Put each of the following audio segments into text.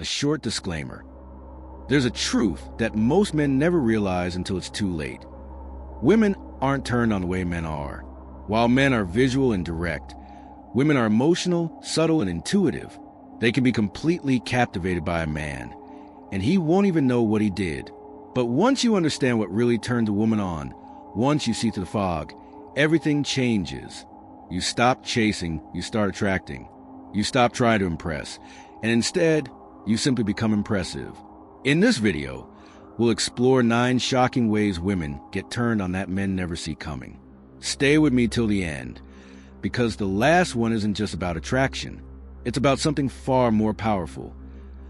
a short disclaimer. There's a truth that most men never realize until it's too late. Women aren't turned on the way men are. While men are visual and direct, women are emotional, subtle, and intuitive. They can be completely captivated by a man, and he won't even know what he did. But once you understand what really turns a woman on, once you see through the fog, everything changes. You stop chasing, you start attracting. You stop trying to impress, and instead, you simply become impressive. In this video, we'll explore 9 shocking ways women get turned on that men never see coming. Stay with me till the end, because the last one isn't just about attraction. It's about something far more powerful.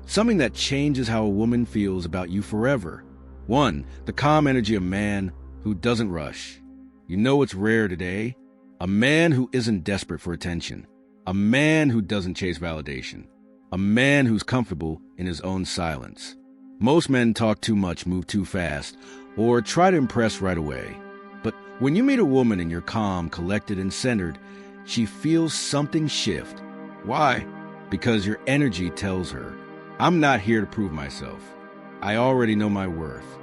Something that changes how a woman feels about you forever. 1. The calm energy of a man who doesn't rush. You know what's rare today? A man who isn't desperate for attention. A man who doesn't chase validation. A man who's comfortable in his own silence. Most men talk too much, move too fast, or try to impress right away. But when you meet a woman and you're calm, collected, and centered, she feels something shift. Why? Because your energy tells her, I'm not here to prove myself. I already know my worth.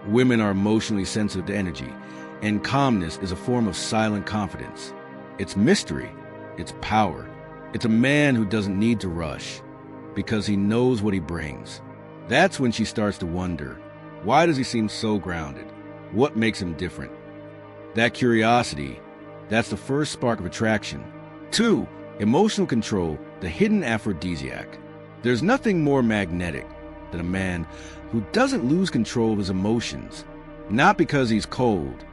Women are emotionally sensitive to energy, and calmness is a form of silent confidence. It's mystery. It's power. It's a man who doesn't need to rush because he knows what he brings. That's when she starts to wonder, why does he seem so grounded? What makes him different? That curiosity, that's the first spark of attraction. 2. Emotional control, the hidden aphrodisiac. There's nothing more magnetic than a man who doesn't lose control of his emotions, not because he's cold,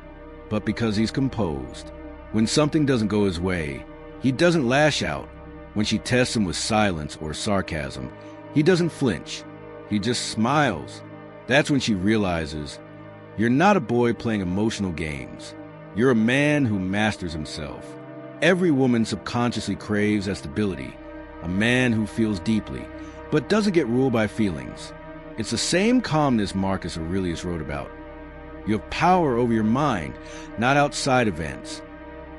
but because he's composed. When something doesn't go his way, he doesn't lash out. When she tests him with silence or sarcasm, he doesn't flinch. He just smiles. That's when she realizes, you're not a boy playing emotional games. You're a man who masters himself. Every woman subconsciously craves that stability, a man who feels deeply, but doesn't get ruled by feelings. It's the same calmness Marcus Aurelius wrote about. You have power over your mind, not outside events.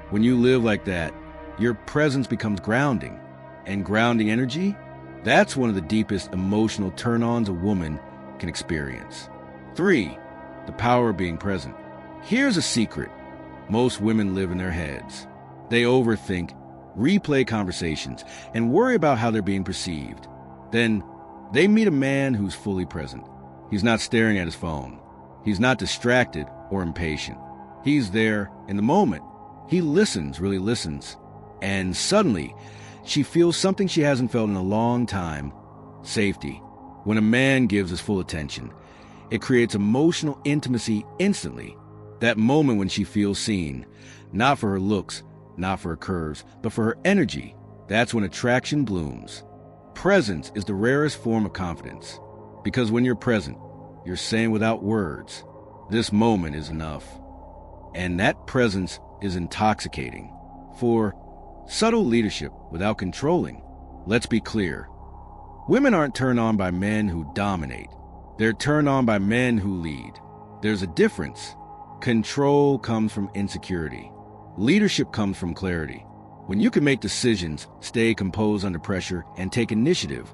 When you live like that, your presence becomes grounding. And grounding energy? That's one of the deepest emotional turn-ons a woman can experience. 3. The power of being present. Here's a secret. Most women live in their heads. They overthink, replay conversations, and worry about how they're being perceived. Then they meet a man who's fully present. He's not staring at his phone. He's not distracted or impatient. He's there in the moment. He listens, really listens. And suddenly, she feels something she hasn't felt in a long time: safety. When a man gives his full attention, it creates emotional intimacy instantly. That moment when she feels seen, not for her looks, not for her curves, but for her energy, that's when attraction blooms. Presence is the rarest form of confidence, because when you're present, you're saying without words, this moment is enough. And that presence is intoxicating. For subtle leadership without controlling. Let's be clear. Women aren't turned on by men who dominate. They're turned on by men who lead. There's a difference. Control comes from insecurity. Leadership comes from clarity. When you can make decisions, stay composed under pressure, and take initiative,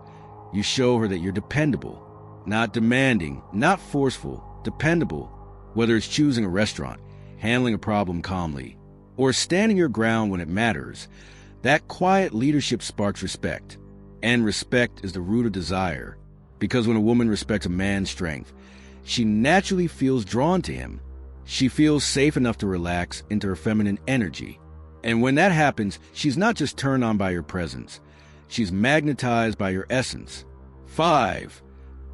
you show her that you're dependable. Not demanding, not forceful, dependable. Whether it's choosing a restaurant, handling a problem calmly, or standing your ground when it matters, that quiet leadership sparks respect. And respect is the root of desire, because when a woman respects a man's strength, she naturally feels drawn to him. She feels safe enough to relax into her feminine energy. And when that happens, she's not just turned on by your presence. She's magnetized by your essence. 5.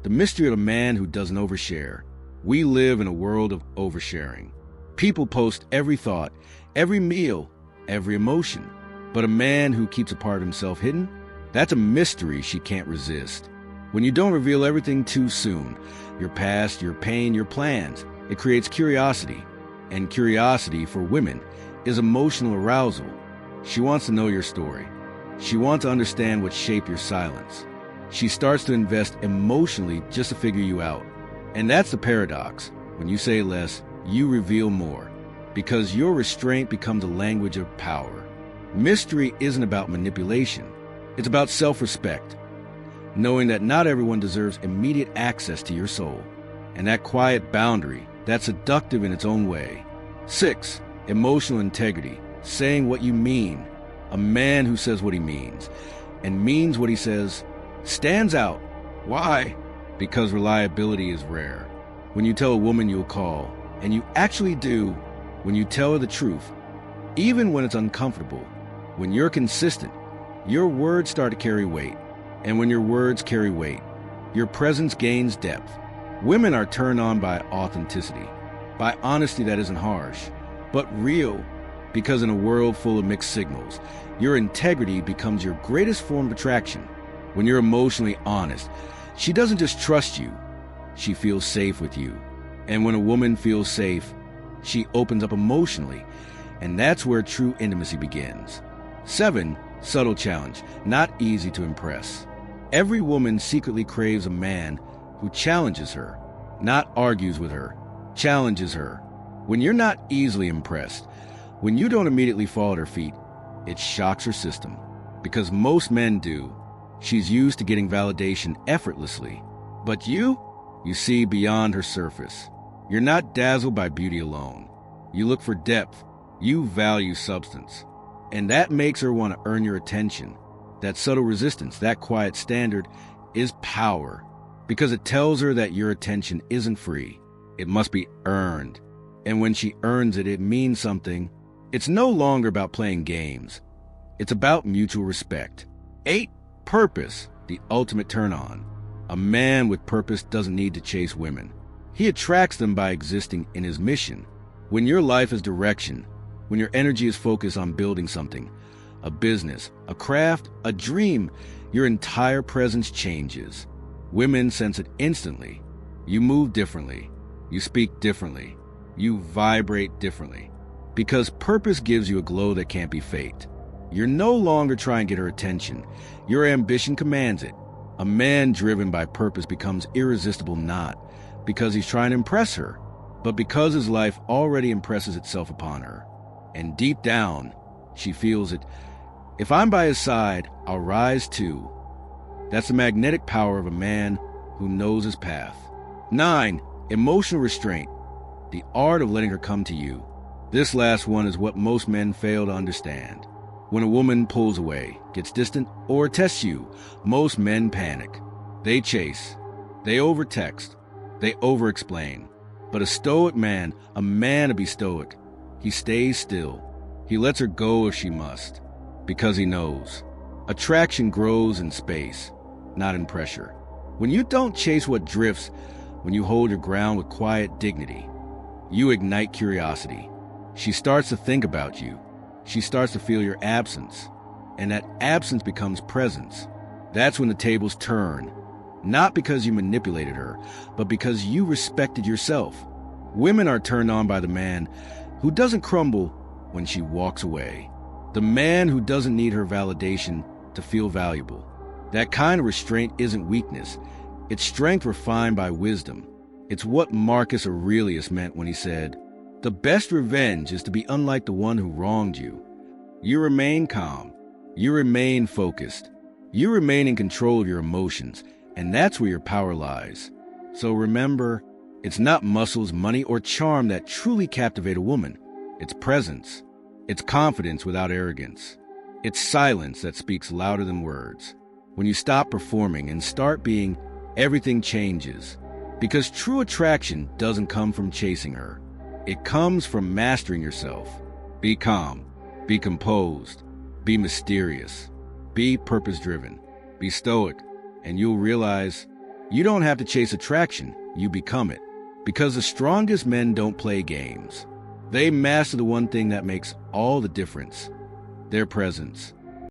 The mystery of a man who doesn't overshare. We live in a world of oversharing. People post every thought, every meal, every emotion. But a man who keeps a part of himself hidden, that's a mystery she can't resist. When you don't reveal everything too soon, your past, your pain, your plans, it creates curiosity. And curiosity for women is emotional arousal. She wants to know your story. She wants to understand what shaped your silence. She starts to invest emotionally just to figure you out. And that's the paradox. When you say less, you reveal more, because your restraint becomes a language of power. Mystery isn't about manipulation. It's about self-respect. knowing that not everyone deserves immediate access to your soul, and that quiet boundary that's seductive in its own way. 6. Emotional integrity, saying what you mean. A man who says what he means and means what he says stands out. Why? Because reliability is rare. When you tell a woman you'll call, and you actually do, when you tell her the truth, even when it's uncomfortable, when you're consistent, your words start to carry weight. And when your words carry weight, your presence gains depth. Women are turned on by authenticity, by honesty that isn't harsh, but real, because in a world full of mixed signals, your integrity becomes your greatest form of attraction. When you're emotionally honest, she doesn't just trust you, she feels safe with you. And when a woman feels safe, she opens up emotionally, and that's where true intimacy begins. 7. Subtle challenge, not easy to impress. Every woman secretly craves a man who challenges her, not argues with her, challenges her. When you're not easily impressed, when you don't immediately fall at her feet, it shocks her system. Because most men do. She's used to getting validation effortlessly. But you see beyond her surface. You're not dazzled by beauty alone. You look for depth. You value substance. And that makes her want to earn your attention. That subtle resistance, that quiet standard, is power. Because it tells her that your attention isn't free. It must be earned. And when she earns it, it means something. It's no longer about playing games. It's about mutual respect. 8. Purpose, the ultimate turn-on. A man with purpose doesn't need to chase women. He attracts them by existing in his mission. When your life is direction, when your energy is focused on building something, a business, a craft, a dream, your entire presence changes. Women sense it instantly. You move differently. You speak differently. You vibrate differently. Because purpose gives you a glow that can't be faked. You're no longer trying to get her attention. Your ambition commands it. A man driven by purpose becomes irresistible not because he's trying to impress her, but because his life already impresses itself upon her. And deep down, she feels it. If I'm by his side, I'll rise too. That's the magnetic power of a man who knows his path. 9. Emotional restraint, the art of letting her come to you. This last one is what most men fail to understand. When a woman pulls away, gets distant, or tests you, most men panic. They chase. They overtext. They overexplain. But a stoic man, a man to be stoic, he stays still. He lets her go if she must, because he knows. Attraction grows in space, not in pressure. When you don't chase what drifts, when you hold your ground with quiet dignity, you ignite curiosity. She starts to think about you. She starts to feel your absence. And that absence becomes presence. That's when the tables turn. Not because you manipulated her, but because you respected yourself. Women are turned on by the man who doesn't crumble when she walks away. The man who doesn't need her validation to feel valuable. That kind of restraint isn't weakness. It's strength refined by wisdom. It's what Marcus Aurelius meant when he said, "The best revenge is to be unlike the one who wronged you." You remain calm. You remain focused. You remain in control of your emotions, and that's where your power lies. So remember, it's not muscles, money, or charm that truly captivate a woman. It's presence. It's confidence without arrogance. It's silence that speaks louder than words. When you stop performing and start being, everything changes. Because true attraction doesn't come from chasing her. It comes from mastering yourself. Be calm. Be composed. Be mysterious. Be purpose-driven. Be stoic. And you'll realize you don't have to chase attraction. You become it. Because the strongest men don't play games. They master the one thing that makes all the difference. Their presence.